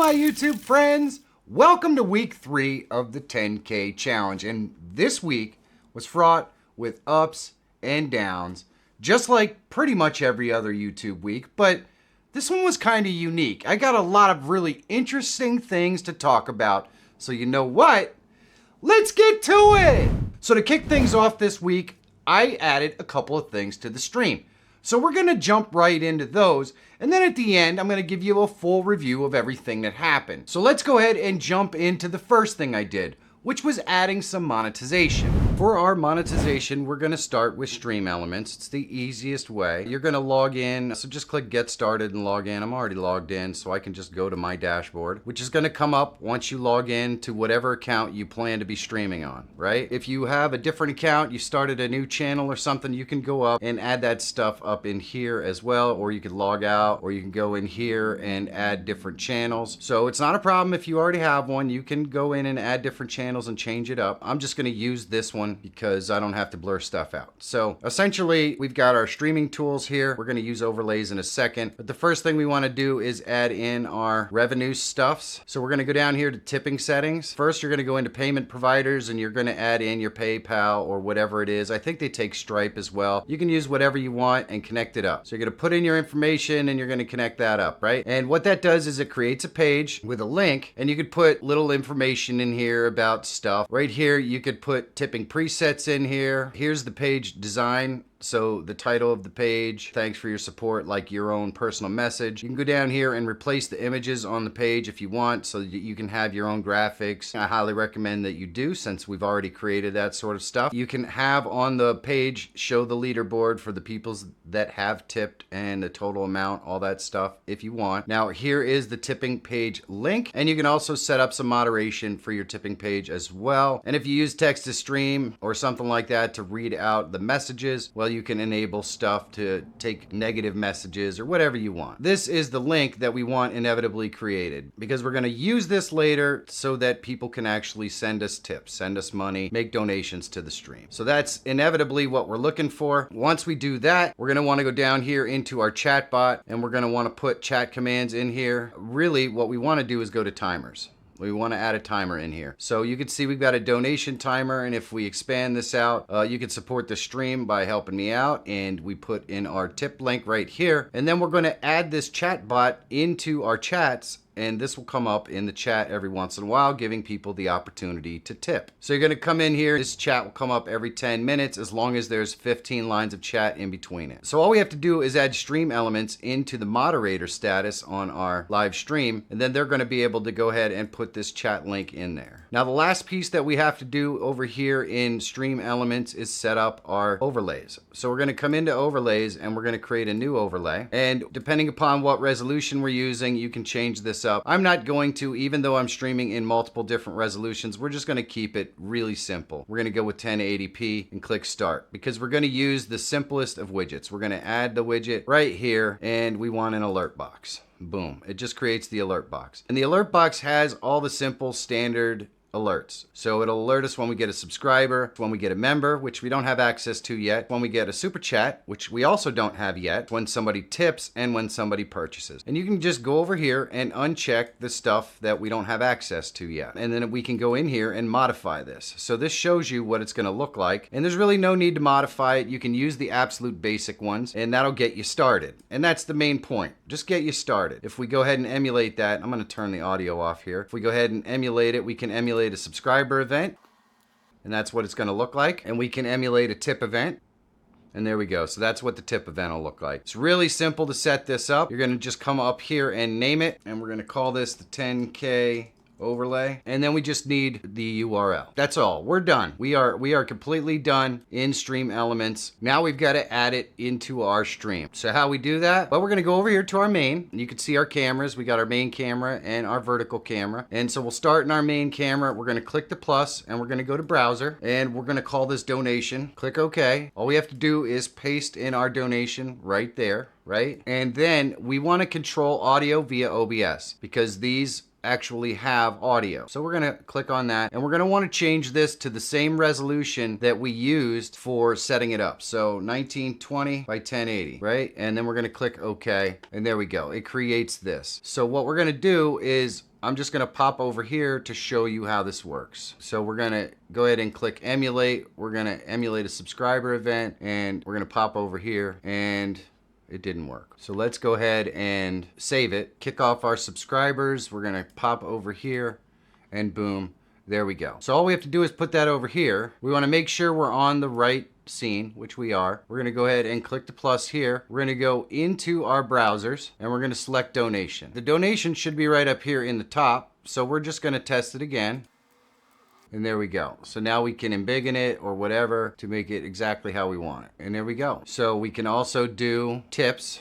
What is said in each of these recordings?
my YouTube friends. Welcome to week 3 of the 10K challenge. And this week was fraught with ups and downs, just like pretty much every other YouTube week. But this one was kind of unique. I got a lot of really interesting things to talk about. So you know what? Let's get to it. So to kick things off this week, I added a couple of things to the stream. So we're gonna jump right into those. And then at the end, I'm gonna give you a full review of everything that happened. So let's go ahead and jump into the first thing I did, which was adding some monetization. For our monetization, we're gonna start with Stream Elements. It's the easiest way. You're gonna log in, so just click Get Started and log in. I'm already logged in, so I can just go to my dashboard, which is gonna come up once you log in to whatever account you plan to be streaming on, right? If you have a different account, you started a new channel or something, you can go up and add that stuff up in here as well, or you could log out, or you can go in here and add different channels. So it's not a problem if you already have one. You can go in and add different channels and change it up. I'm just going to use this one because I don't have to blur stuff out. So essentially we've got our streaming tools here. We're going to use overlays in a second, but the first thing we want to do is add in our revenue stuffs. So we're going to go down here to tipping settings. First, you're going to go into payment providers and you're going to add in your PayPal or whatever it is. I think they take Stripe as well. You can use whatever you want and connect it up. So you're going to put in your information and you're going to connect that up, right? And what that does is it creates a page with a link, and you could put little information in here about stuff. Right here, you could put tipping presets in here. Here's the page design. So the title of the page, thanks for your support, like your own personal message. You can go down here and replace the images on the page if you want, so that you can have your own graphics. I highly recommend that you do, since we've already created that sort of stuff. You can have on the page, show the leaderboard for the people that have tipped and the total amount, all that stuff if you want. Now here is the tipping page link, and you can also set up some moderation for your tipping page as well. And if you use text to stream or something like that to read out the messages, well, you can enable stuff to take negative messages or whatever you want. This is the link that we want inevitably created, because we're going to use this later so that people can actually send us tips, send us money, make donations to the stream. So that's inevitably what we're looking for. Once we do that, we're going to want to go down here into our chat bot, and we're going to want to put chat commands in here. Really, what we want to do is go to timers. We want to add a timer in here. So you can see we've got a donation timer, and if we expand this out, you can support the stream by helping me out, and we put in our tip link right here. And then we're going to add this chat bot into our chats, and this will come up in the chat every once in a while, giving people the opportunity to tip. So you're going to come in here. This chat will come up every 10 minutes as long as there's 15 lines of chat in between it. So all we have to do is add stream elements into the moderator status on our live stream, and then they're going to be able to go ahead and put this chat link in there. Now the last piece that we have to do over here in stream elements is set up our overlays. So we're going to come into overlays and we're going to create a new overlay. And depending upon what resolution we're using, you can change this up. I'm not going to, even though I'm streaming in multiple different resolutions. We're just going to keep it really simple. We're going to go with 1080p and click start, because we're going to use the simplest of widgets. We're going to add the widget right here, and we want an alert box. Boom. It just creates the alert box. And the alert box has all the simple standard alerts. So it'll alert us when we get a subscriber, when we get a member, which we don't have access to yet, when we get a super chat, which we also don't have yet, when somebody tips, and when somebody purchases. And you can just go over here and uncheck the stuff that we don't have access to yet. And then we can go in here and modify this. So this shows you what it's going to look like. And there's really no need to modify it. You can use the absolute basic ones, and that'll get you started. And that's the main point. Just get you started. If we go ahead and emulate that, I'm going to turn the audio off here. If we go ahead and emulate it, we can emulate a subscriber event, and that's what it's going to look like. And we can emulate a tip event, and there we go. So that's what the tip event will look like. It's really simple to set this up. You're going to just come up here and name it, and we're going to call this the 10K overlay, and then we just need the URL. That's all. We're done. We are completely done in stream elements. Now we've got to add it into our stream. So how we do that? Well, we're going to go over here to our main, and you can see our cameras. We got our main camera and our vertical camera. And so we'll start in our main camera. We're going to click the plus, and we're going to go to browser, and we're going to call this donation. Click OK. All we have to do is paste in our donation right there, right? And then we want to control audio via OBS, because these actually have audio. So we're going to click on that, and we're going to want to change this to the same resolution that we used for setting it up. So 1920 by 1080, right? And then we're going to click OK, and there we go. It creates this. So what we're going to do is I'm just going to pop over here to show you how this works. So we're going to go ahead and click emulate. We're going to emulate a subscriber event, and we're going to pop over here, and it didn't work. So let's go ahead and save it, kick off our subscribers. We're gonna pop over here, and boom, there we go. So all we have to do is put that over here. We wanna make sure we're on the right scene, which we are. We're gonna go ahead and click the plus here. We're gonna go into our browsers, and we're gonna select donation. The donation should be right up here in the top, so we're just gonna test it again. And there we go. So now we can embiggen it or whatever to make it exactly how we want it. And there we go. So we can also do tips.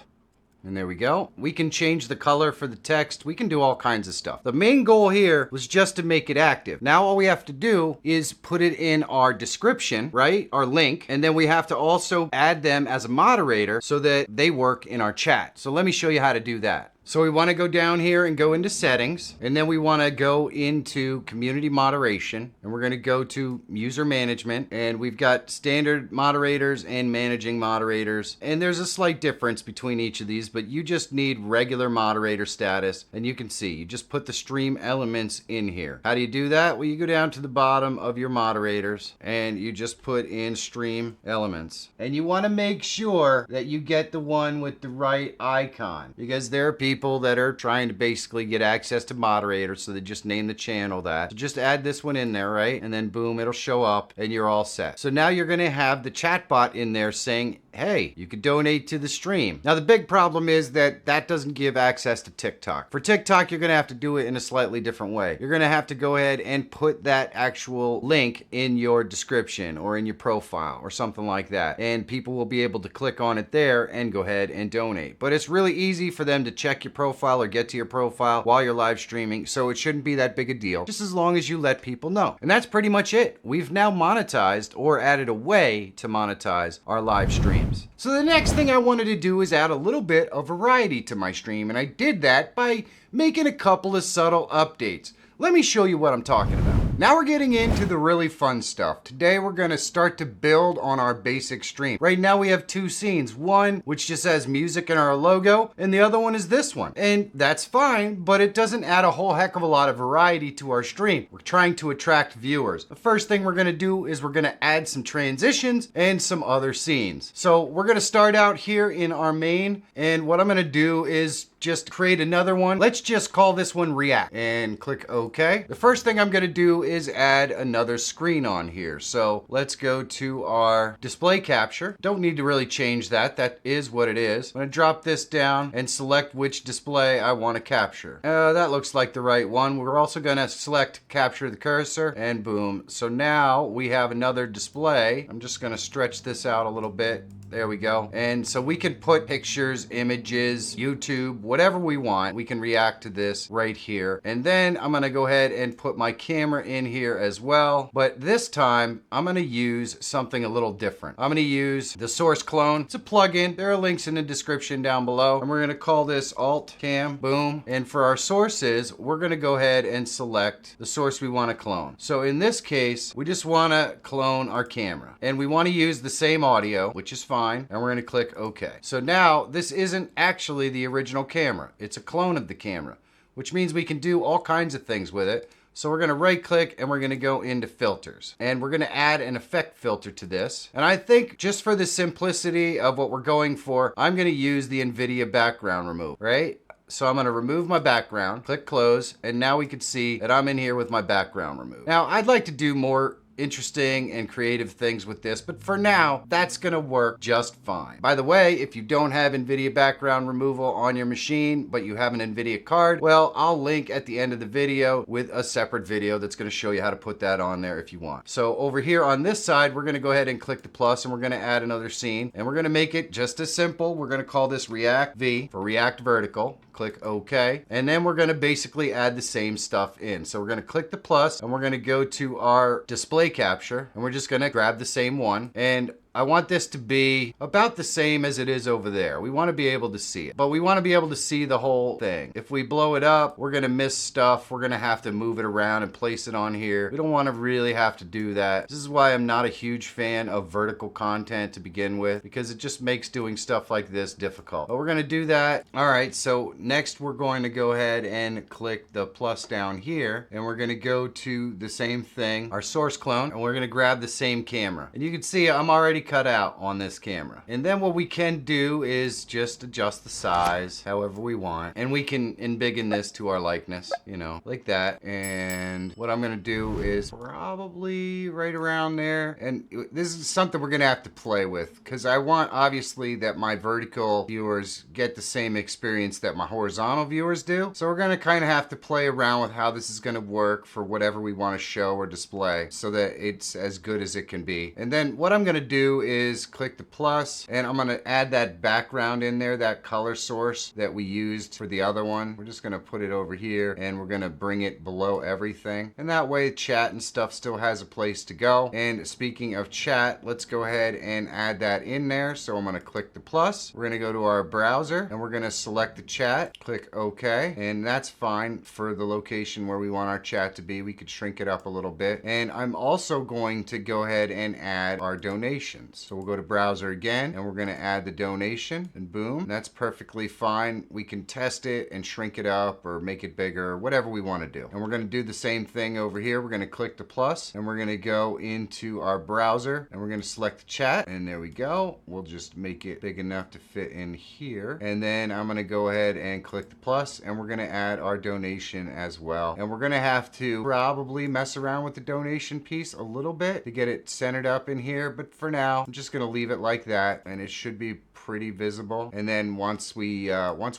And there we go. We can change the color for the text. We can do all kinds of stuff. The main goal here was just to make it active. Now all we have to do is put it in our description, right? Our link. And then we have to also add them as a moderator so that they work in our chat. So let me show you how to do that. So we want to go down here and go into settings, and then we want to go into community moderation, and we're going to go to user management, and we've got standard moderators and managing moderators, and there's a slight difference between each of these, but you just need regular moderator status, and you can see you just put the stream elements in here. How do you do that? Well, you go down to the bottom of your moderators, and you just put in stream elements, and you want to make sure that you get the one with the right icon, because there are people that are trying to basically get access to moderators, so they just name the channel that. So just add this one in there, right? And then boom, it'll show up and you're all set. So now you're going to have the chatbot in there saying, hey, you could donate to the stream. Now the big problem is that that doesn't give access to TikTok. For TikTok, you're going to have to do it in a slightly different way. You're going to have to go ahead and put that actual link in your description or in your profile or something like that. And people will be able to click on it there and go ahead and donate. But it's really easy for them to check your profile or get to your profile while you're live streaming. So it shouldn't be that big a deal, just as long as you let people know. And that's pretty much it. We've now monetized or added a way to monetize our live stream. So the next thing I wanted to do is add a little bit of variety to my stream, and I did that by making a couple of subtle updates. Let me show you what I'm talking about. Now we're getting into the really fun stuff. Today we're going to start to build on our basic stream. Right now we have two scenes. One which just has music and our logo, and the other one is this one. And that's fine, but it doesn't add a whole heck of a lot of variety to our stream. We're trying to attract viewers. The first thing we're going to do is we're going to add some transitions and some other scenes. So we're going to start out here in our main, and what I'm going to do is just create another one. Let's just call this one React and click OK. The first thing I'm going to do is add another screen on here. So let's go to our display capture. Don't need to really change that. That is what it is. I'm going to drop this down and select which display I want to capture. That looks like the right one. We're also going to select capture the cursor, and boom. So now we have another display. I'm just going to stretch this out a little bit. There we go. And so we can put pictures, images, YouTube, whatever we want. We can react to this right here. And then I'm going to go ahead and put my camera in here as well. But this time I'm going to use something a little different. I'm going to use the source clone. It's a plugin. There are links in the description down below. And we're going to call this Alt Cam. Boom. And for our sources, we're going to go ahead and select the source we want to clone. So in this case, we just want to clone our camera. And we want to use the same audio, which is fine. And we're going to click OK. So now this isn't actually the original camera. It's a clone of the camera, which means we can do all kinds of things with it. So we're going to right click and we're going to go into filters, and we're going to add an effect filter to this. And I think just for the simplicity of what we're going for, I'm going to use the NVIDIA background remove, right? So I'm going to remove my background, click close, and now we can see that I'm in here with my background removed. Now I'd like to do more interesting and creative things with this, but for now, that's gonna work just fine. By the way, if you don't have NVIDIA background removal on your machine, but you have an NVIDIA card, well, I'll link at the end of the video with a separate video that's gonna show you how to put that on there if you want. So over here on this side, we're gonna go ahead and click the plus, and we're gonna add another scene, and we're gonna make it just as simple. We're gonna call this React V for React Vertical. Click OK. And then we're going to basically add the same stuff in. So we're going to click the plus, and we're going to go to our display capture, and we're just going to grab the same one. And I want this to be about the same as it is over there. We want to be able to see it, but we want to be able to see the whole thing. If we blow it up, we're going to miss stuff. We're going to have to move it around and place it on here. We don't want to really have to do that. This is why I'm not a huge fan of vertical content to begin with, because it just makes doing stuff like this difficult. But we're going to do that. All right, so next we're going to go ahead and click the plus down here, and we're going to go to the same thing, our source clone, and we're going to grab the same camera. And you can see I'm already cut out on this camera. And then what we can do is just adjust the size however we want. And we can embiggen this to our likeness, you know, like that. And what I'm gonna do is probably right around there. And this is something we're gonna have to play with, because I want obviously that my vertical viewers get the same experience that my horizontal viewers do. So we're gonna kind of have to play around with how this is gonna work for whatever we want to show or display, so that it's as good as it can be. And then what I'm gonna do is click the plus, and I'm gonna add that background in there, that color source that we used for the other one. We're just gonna put it over here, and we're gonna bring it below everything, and that way chat and stuff still has a place to go. And speaking of chat, let's go ahead and add that in there. So I'm gonna click the plus, we're gonna go to our browser, and we're gonna select the chat, click OK, and that's fine for the location where we want our chat to be. We could shrink it up a little bit. And I'm also going to go ahead and add our donation. So we'll go to browser again, and we're going to add the donation, and boom, that's perfectly fine. We can test it and shrink it up or make it bigger, whatever we want to do. And we're going to do the same thing over here. We're going to click the plus, and we're going to go into our browser, and we're going to select the chat, and there we go. We'll just make it big enough to fit in here. And then I'm going to go ahead and click the plus, and we're going to add our donation as well. And we're going to have to probably mess around with the donation piece a little bit to get it centered up in here, but for now I'm just gonna leave it like that, and it should be pretty visible. And then once we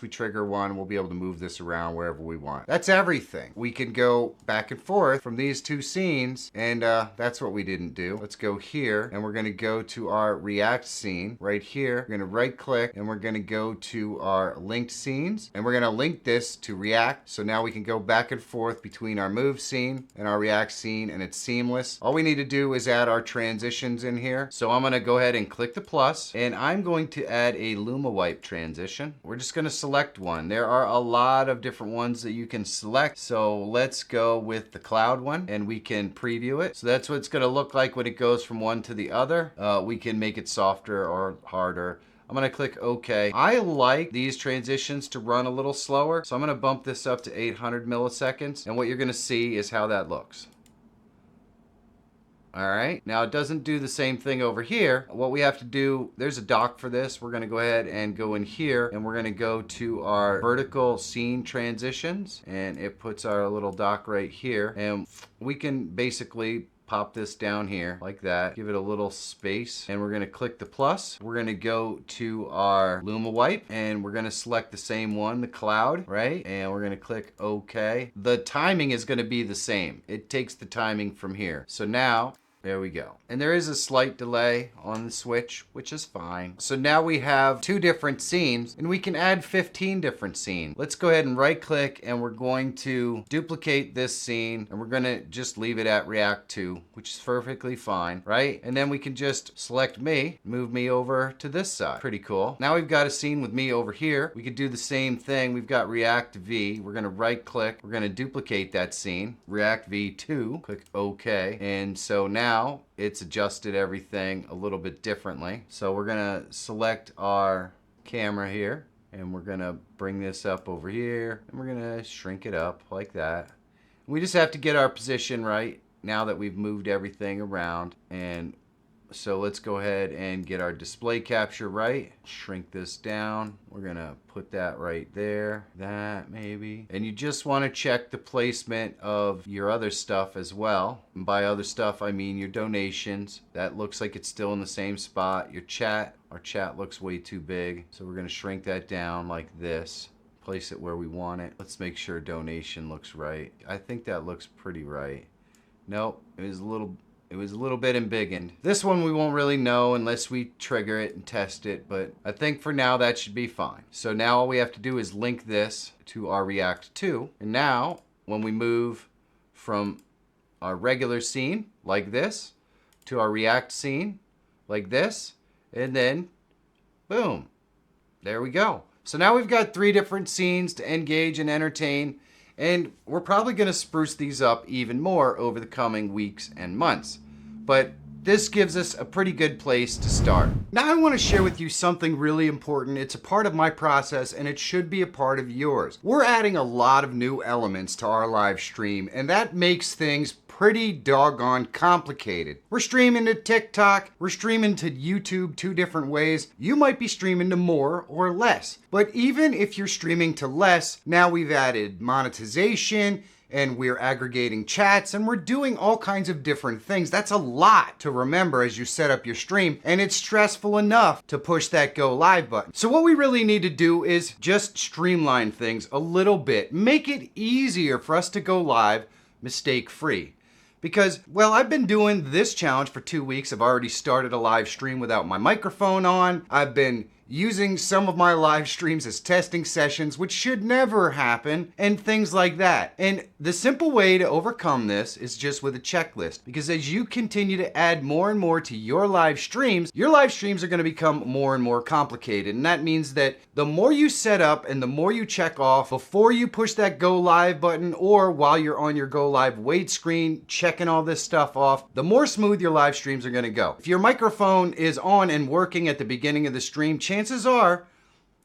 trigger one, we'll be able to move this around wherever we want. That's everything. We can go back and forth from these two scenes, and that's what we didn't do. Let's go here, and we're gonna go to our React scene right here. We're gonna right click, and we're gonna go to our linked scenes, and we're gonna link this to React. So now we can go back and forth between our move scene and our React scene, and it's seamless. All we need to do is add our transitions in here. So I'm gonna go ahead and click the plus, and I'm going to add a Luma wipe transition. We're just gonna select one. There are a lot of different ones that you can select. So let's go with the cloud one, and we can preview it. So that's what it's gonna look like when it goes from one to the other. We can make it softer or harder. I'm gonna click OK. I like these transitions to run a little slower, so I'm gonna bump this up to 800 milliseconds, and what you're gonna see is how that looks. All right, now it doesn't do the same thing over here. What we have to do, there's a dock for this. We're gonna go ahead and go in here, and we're gonna go to our vertical scene transitions, and it puts our little dock right here. And we can basically pop this down here like that, give it a little space, and we're gonna click the plus. We're gonna go to our Luma wipe, and we're gonna select the same one, the cloud, right? And we're gonna click OK. The timing is gonna be the same. It takes the timing from here. So now, there we go. And there is a slight delay on the switch, which is fine. So now we have two different scenes, and we can add 15 different scenes. Let's go ahead and right click, and we're going to duplicate this scene, and we're gonna just leave it at React 2, which is perfectly fine, right? And then we can just select me, move me over to this side. Pretty cool. Now we've got a scene with me over here. We could do the same thing. We've got React V. We're gonna right click. We're gonna duplicate that scene. React V2, click OK. And so now it's adjusted everything a little bit differently. So we're gonna select our camera here, and we're gonna bring this up over here, and we're gonna shrink it up like that. We just have to get our position right now that we've moved everything around. And so let's go ahead and get our display capture right. Shrink this down. We're gonna put that right there. That maybe. And you just want to check the placement of your other stuff as well. And by other stuff, I mean your donations. That looks like it's still in the same spot. Your chat. Our chat looks way too big. So we're gonna shrink that down like this. Place it where we want it. Let's make sure donation looks right. I think that looks pretty right. Nope, it was a little bit embiggened. This one we won't really know unless we trigger it and test it, but I think for now that should be fine. So now all we have to do is link this to our React 2. And now when we move from our regular scene like this to our React scene like this, and then boom, there we go. So now we've got 3 different scenes to engage and entertain, and we're probably going to spruce these up even more over the coming weeks and months. But this gives us a pretty good place to start. Now I want to share with you something really important. It's a part of my process and it should be a part of yours. We're adding a lot of new elements to our live stream, and that makes things pretty doggone complicated. We're streaming to TikTok, we're streaming to YouTube 2 different ways. You might be streaming to more or less. But even if you're streaming to less, now we've added monetization, and we're aggregating chats, and we're doing all kinds of different things. That's a lot to remember as you set up your stream, and it's stressful enough to push that go live button. So what we really need to do is just streamline things a little bit, make it easier for us to go live mistake-free. Because, well, I've been doing this challenge for 2 weeks. I've already started a live stream without my microphone on. I've been using some of my live streams as testing sessions, which should never happen, and things like that. And the simple way to overcome this is just with a checklist, because as you continue to add more and more to your live streams are going to become more and more complicated. And that means that the more you set up and the more you check off before you push that go live button, or while you're on your go live wait screen checking all this stuff off, the more smooth your live streams are going to go. If your microphone is on and working at the beginning of the stream, chances are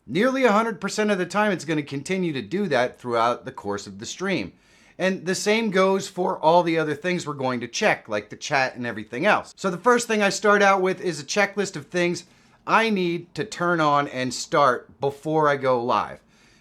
nearly 100% of the time it's going to continue to do that throughout the course of the stream. And the same goes for all the other things we're going to check, like the chat and everything else. So the first thing I start out with is a checklist of things I need to turn on and start before I go live.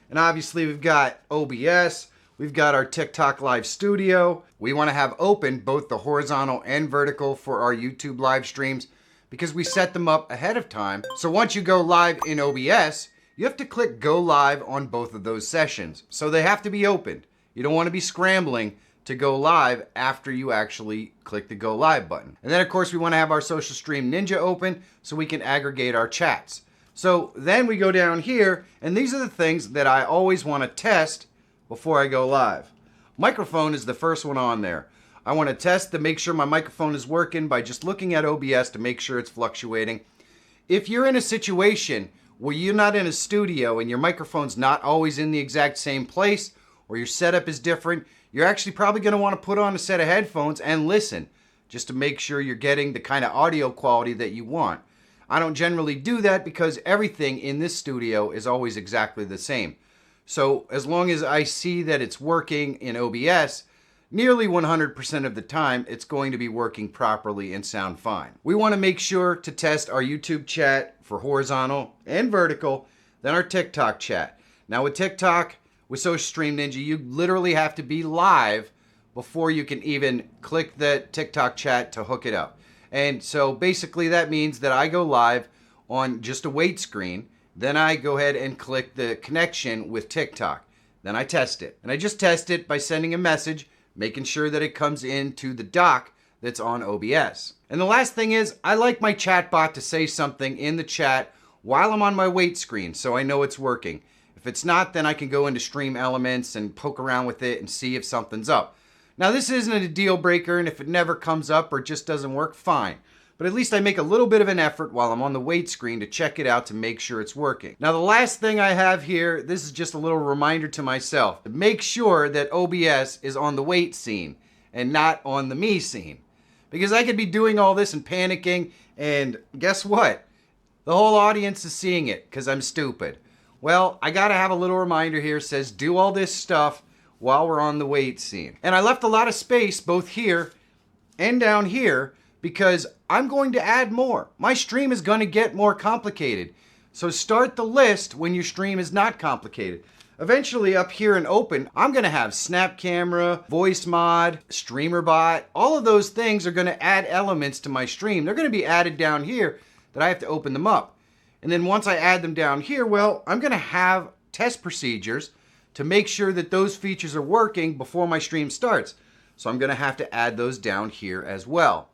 And obviously we've got OBS, we've got our TikTok live studio. We want to have open both the horizontal and vertical for our YouTube live streams, because we set them up ahead of time. So once you go live in OBS, you have to click go live on both of those sessions. So they have to be opened. You don't want to be scrambling to go live after you actually click the go live button. And then of course we want to have our Social Stream Ninja open so we can aggregate our chats. So then we go down here, and these are the things that I always want to test before I go live. Microphone is the first one on there. I want to test to make sure my microphone is working by just looking at OBS to make sure it's fluctuating. If you're in a situation where you're not in a studio and your microphone's not always in the exact same place, or your setup is different, you're actually probably going to want to put on a set of headphones and listen, just to make sure you're getting the kind of audio quality that you want. I don't generally do that because everything in this studio is always exactly the same. So as long as I see that it's working in OBS, nearly 100% of the time, it's going to be working properly and sound fine. We want to make sure to test our YouTube chat for horizontal and vertical, then our TikTok chat. Now with TikTok, with Social Stream Ninja, you literally have to be live before you can even click the TikTok chat to hook it up. And so basically that means that I go live on just a wait screen, then I go ahead and click the connection with TikTok. Then I test it. And I just test it by sending a message, making sure that it comes into the dock that's on OBS. And the last thing is, I like my chat bot to say something in the chat while I'm on my wait screen so I know it's working. If it's not, then I can go into Stream Elements and poke around with it and see if something's up. Now this isn't a deal breaker, and if it never comes up or just doesn't work, fine. But at least I make a little bit of an effort while I'm on the wait screen to check it out to make sure it's working. Now the last thing I have here, this is just a little reminder to myself, to make sure that OBS is on the wait scene and not on the me scene. Because I could be doing all this and panicking, and guess what? The whole audience is seeing it because I'm stupid. Well, I gotta have a little reminder here, says do all this stuff while we're on the wait scene. And I left a lot of space both here and down here because I'm going to add more. My stream is going to get more complicated. So start the list when your stream is not complicated. Eventually up here in open, I'm going to have snap camera, voice mod, streamer bot. All of those things are going to add elements to my stream. They're going to be added down here that I have to open them up. And then once I add them down here, well, I'm going to have test procedures to make sure that those features are working before my stream starts. So I'm going to have to add those down here as well.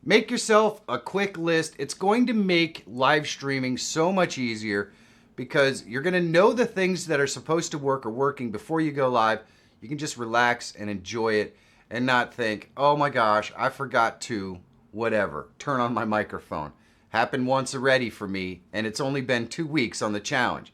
Make yourself a quick list. It's going to make live streaming so much easier because you're going to know the things that are supposed to work are working before you go live. You can just relax and enjoy it and not think, oh my gosh, I forgot to whatever, turn on my microphone. Happened once already for me, and it's only been 2 weeks on the challenge.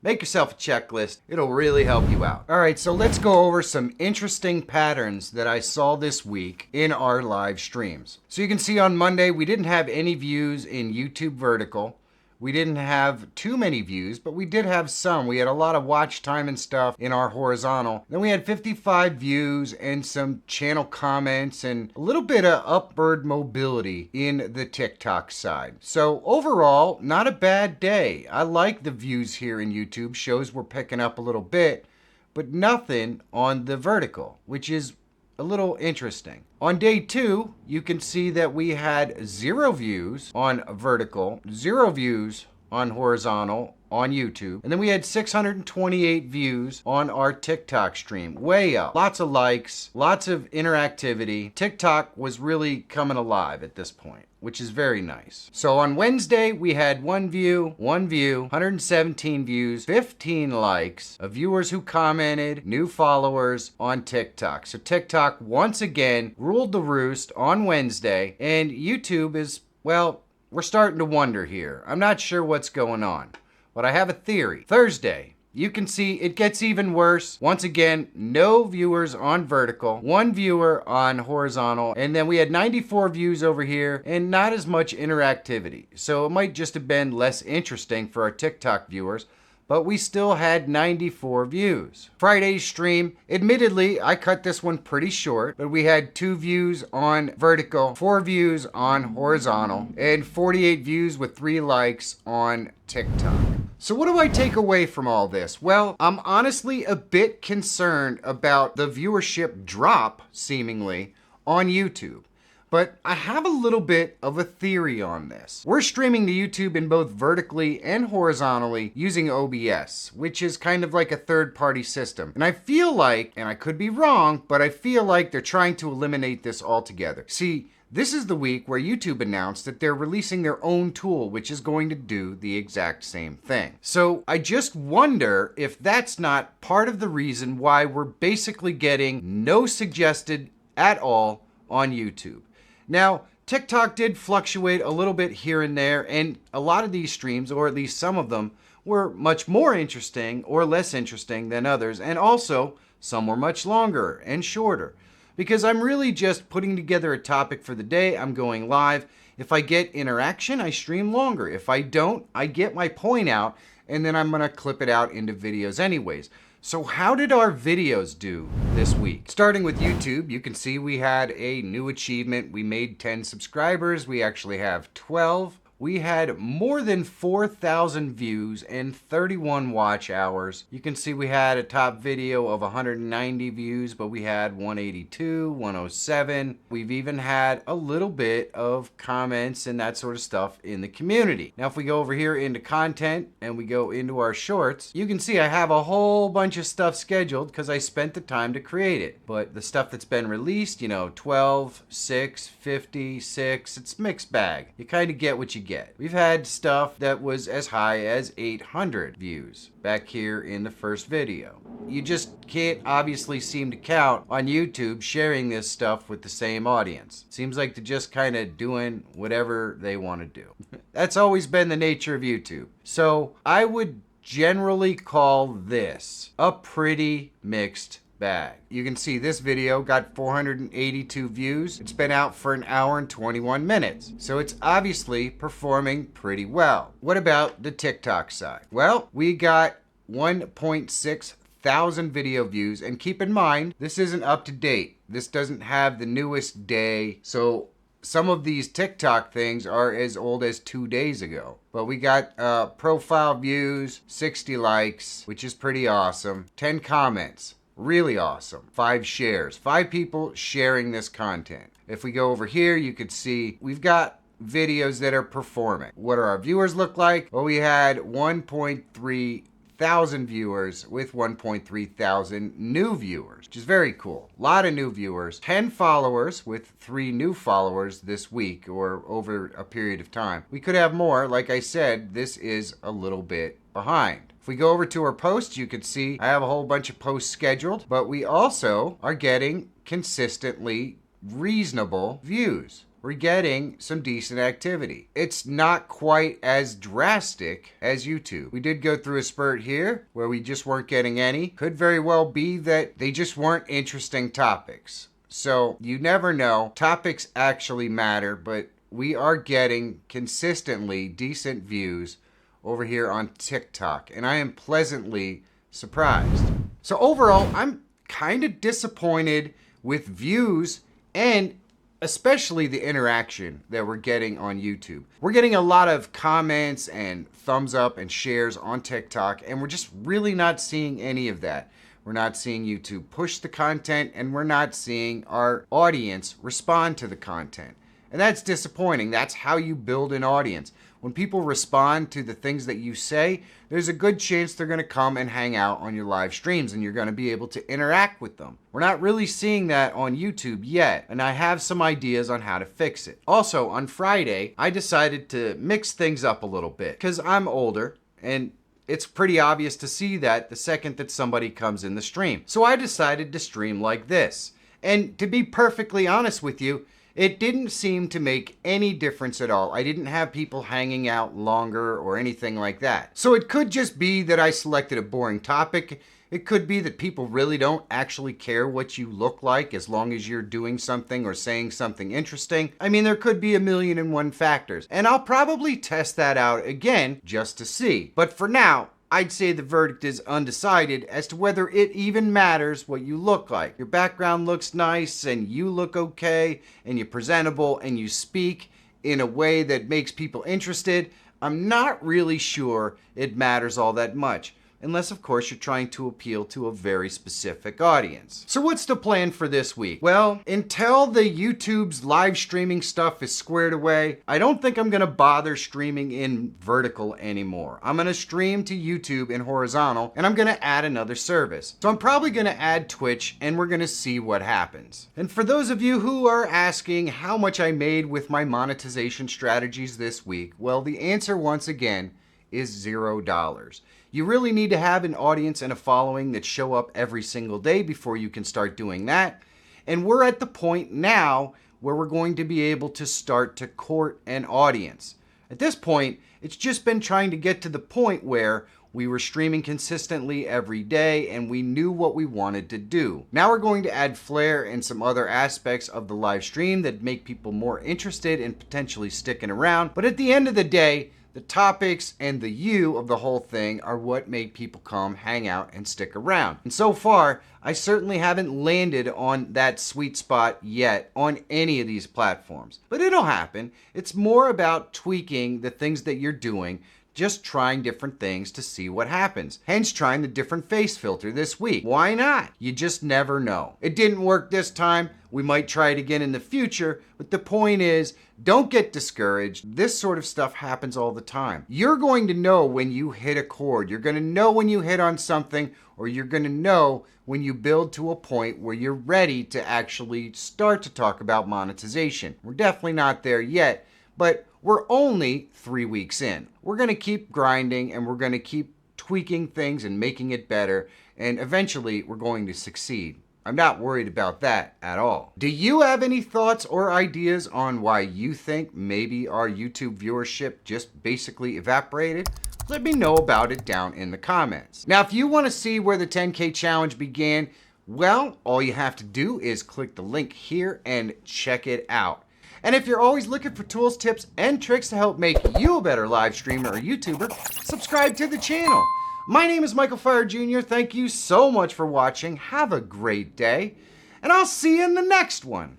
Make yourself a checklist. It'll really help you out. All right, so let's go over some interesting patterns that I saw this week in our live streams. So you can see on Monday, we didn't have any views in YouTube vertical. We didn't have too many views, but we did have some. We had a lot of watch time and stuff in our horizontal. Then we had 55 views and some channel comments and a little bit of upward mobility in the TikTok side. So overall, not a bad day. I like the views here in YouTube. Shows we're picking up a little bit, but nothing on the vertical, which is a little interesting. On day 2, you can see that we had 0 views on vertical, 0 views on horizontal on YouTube, and then we had 628 views on our TikTok stream. Way up. Lots of likes, lots of interactivity. TikTok was really coming alive at this point, which is very nice. So on Wednesday, we had 1 view, 117 views, 15 likes, of viewers who commented, new followers on TikTok. So TikTok once again ruled the roost on Wednesday, and YouTube is, well, we're starting to wonder here. I'm not sure what's going on, but I have a theory. Thursday, you can see it gets even worse. Once again, no viewers on vertical, 1 viewer on horizontal, and then we had 94 views over here and not as much interactivity. So it might just have been less interesting for our TikTok viewers, but we still had 94 views. Friday's stream, admittedly, I cut this one pretty short, but we had 2 views on vertical, 4 views on horizontal, and 48 views with 3 likes on TikTok. So what do I take away from all this? Well, I'm honestly a bit concerned about the viewership drop, seemingly, on YouTube. But I have a little bit of a theory on this. We're streaming to YouTube in both vertically and horizontally using OBS, which is kind of like a third-party system. And I feel like, and I could be wrong, but I feel like they're trying to eliminate this altogether. See, this is the week where YouTube announced that they're releasing their own tool, which is going to do the exact same thing. So I just wonder if that's not part of the reason why we're basically getting no suggested at all on YouTube. Now, TikTok did fluctuate a little bit here and there, and a lot of these streams, or at least some of them, were much more interesting or less interesting than others, and also some were much longer and shorter. Because I'm really just putting together a topic for the day, I'm going live. If I get interaction, I stream longer. If I don't, I get my point out, and then I'm gonna clip it out into videos anyways. So how did our videos do this week? Starting with YouTube, you can see we had a new achievement. We made 10 subscribers. We actually have 12. We had more than 4,000 views and 31 watch hours. You can see we had a top video of 190 views, but we had 182, 107. We've even had a little bit of comments and that sort of stuff in the community. Now, if we go over here into content and we go into our shorts, you can see I have a whole bunch of stuff scheduled because I spent the time to create it. But the stuff that's been released, 12, 6, 50, 6, it's mixed bag. You kind of get what you get. We've had stuff that was as high as 800 views back here in the first video. You just can't obviously seem to count on YouTube sharing this stuff with the same audience. Seems like they're just kind of doing whatever they want to do. That's always been the nature of YouTube. So I would generally call this a pretty mixed bag. You can see this video got 482 views. It's been out for an hour and 21 minutes. So it's obviously performing pretty well. What about the TikTok side? Well, we got 1.6 thousand video views, and keep in mind, this isn't up to date. This doesn't have the newest day. So some of these TikTok things are as old as 2 days ago. But we got profile views, 60 likes, which is pretty awesome. 10 comments. Really awesome. 5 shares. 5 people sharing this content. If we go over here, you could see we've got videos that are performing. What do our viewers look like? Well, we had 1.3 thousand viewers with 1.3 thousand new viewers, which is very cool. A lot of new viewers. 10 followers with 3 new followers this week or over a period of time. We could have more. Like I said, this is a little bit behind. If we go over to our posts, you can see I have a whole bunch of posts scheduled, but we also are getting consistently reasonable views. we're getting some decent activity. It's not quite as drastic as YouTube. We did go through a spurt here where we just weren't getting any. Could very well be that they just weren't interesting topics. So you never know. Topics actually matter, but we are getting consistently decent views over here on TikTok, and I am pleasantly surprised. So overall, I'm kind of disappointed with views and especially the interaction that we're getting on YouTube. We're getting a lot of comments and thumbs up and shares on TikTok, and we're just really not seeing any of that. We're not seeing YouTube push the content, and we're not seeing our audience respond to the content. And that's disappointing. That's how you build an audience. When people respond to the things that you say, there's a good chance they're going to come and hang out on your live streams and you're going to be able to interact with them. We're not really seeing that on YouTube yet, and I have some ideas on how to fix it. Also, on Friday, I decided to mix things up a little bit because I'm older and it's pretty obvious to see that the second that somebody comes in the stream. So I decided to stream like this. And to be perfectly honest with you, it didn't seem to make any difference at all. I didn't have people hanging out longer or anything like that. So it could just be that I selected a boring topic. It could be that people really don't actually care what you look like as long as you're doing something or saying something interesting. I mean, there could be 1,000,001 factors. And I'll probably test that out again just to see. But for now, I'd say the verdict is undecided as to whether it even matters what you look like. Your background looks nice and you look okay and you're presentable and you speak in a way that makes people interested. I'm not really sure it matters all that much. Unless, of course, you're trying to appeal to a very specific audience. So what's the plan for this week? Well, until the YouTube's live streaming stuff is squared away, I don't think I'm gonna bother streaming in vertical anymore. I'm gonna stream to YouTube in horizontal, and I'm gonna add another service. So I'm probably gonna add Twitch, and we're gonna see what happens. And for those of you who are asking how much I made with my monetization strategies this week, well, the answer once again is $0. You really need to have an audience and a following that show up every single day before you can start doing that. And we're at the point now where we're going to be able to start to court an audience. At this point, it's just been trying to get to the point where we were streaming consistently every day and we knew what we wanted to do. Now we're going to add flair and some other aspects of the live stream that make people more interested in potentially sticking around. But at the end of the day, the topics and the you of the whole thing are what make people come, hang out, and stick around. And so far, I certainly haven't landed on that sweet spot yet on any of these platforms. But it'll happen. It's more about tweaking the things that you're doing, just trying different things to see what happens. Hence trying the different face filter this week. Why not? You just never know. It didn't work this time. We might try it again in the future, but the point is, don't get discouraged. This sort of stuff happens all the time. You're going to know when you hit a chord. You're going to know when you hit on something, or you're going to know when you build to a point where you're ready to actually start to talk about monetization. We're definitely not there yet, but we're only 3 weeks in. We're going to keep grinding and we're going to keep tweaking things and making it better, and eventually we're going to succeed. I'm not worried about that at all. Do you have any thoughts or ideas on why you think maybe our YouTube viewership just basically evaporated? Let me know about it down in the comments. Now, if you want to see where the 10K challenge began, well, all you have to do is click the link here and check it out. And if you're always looking for tools, tips, and tricks to help make you a better live streamer or YouTuber, subscribe to the channel. My name is Michael Feyrer Jr. Thank you so much for watching. Have a great day, and I'll see you in the next one.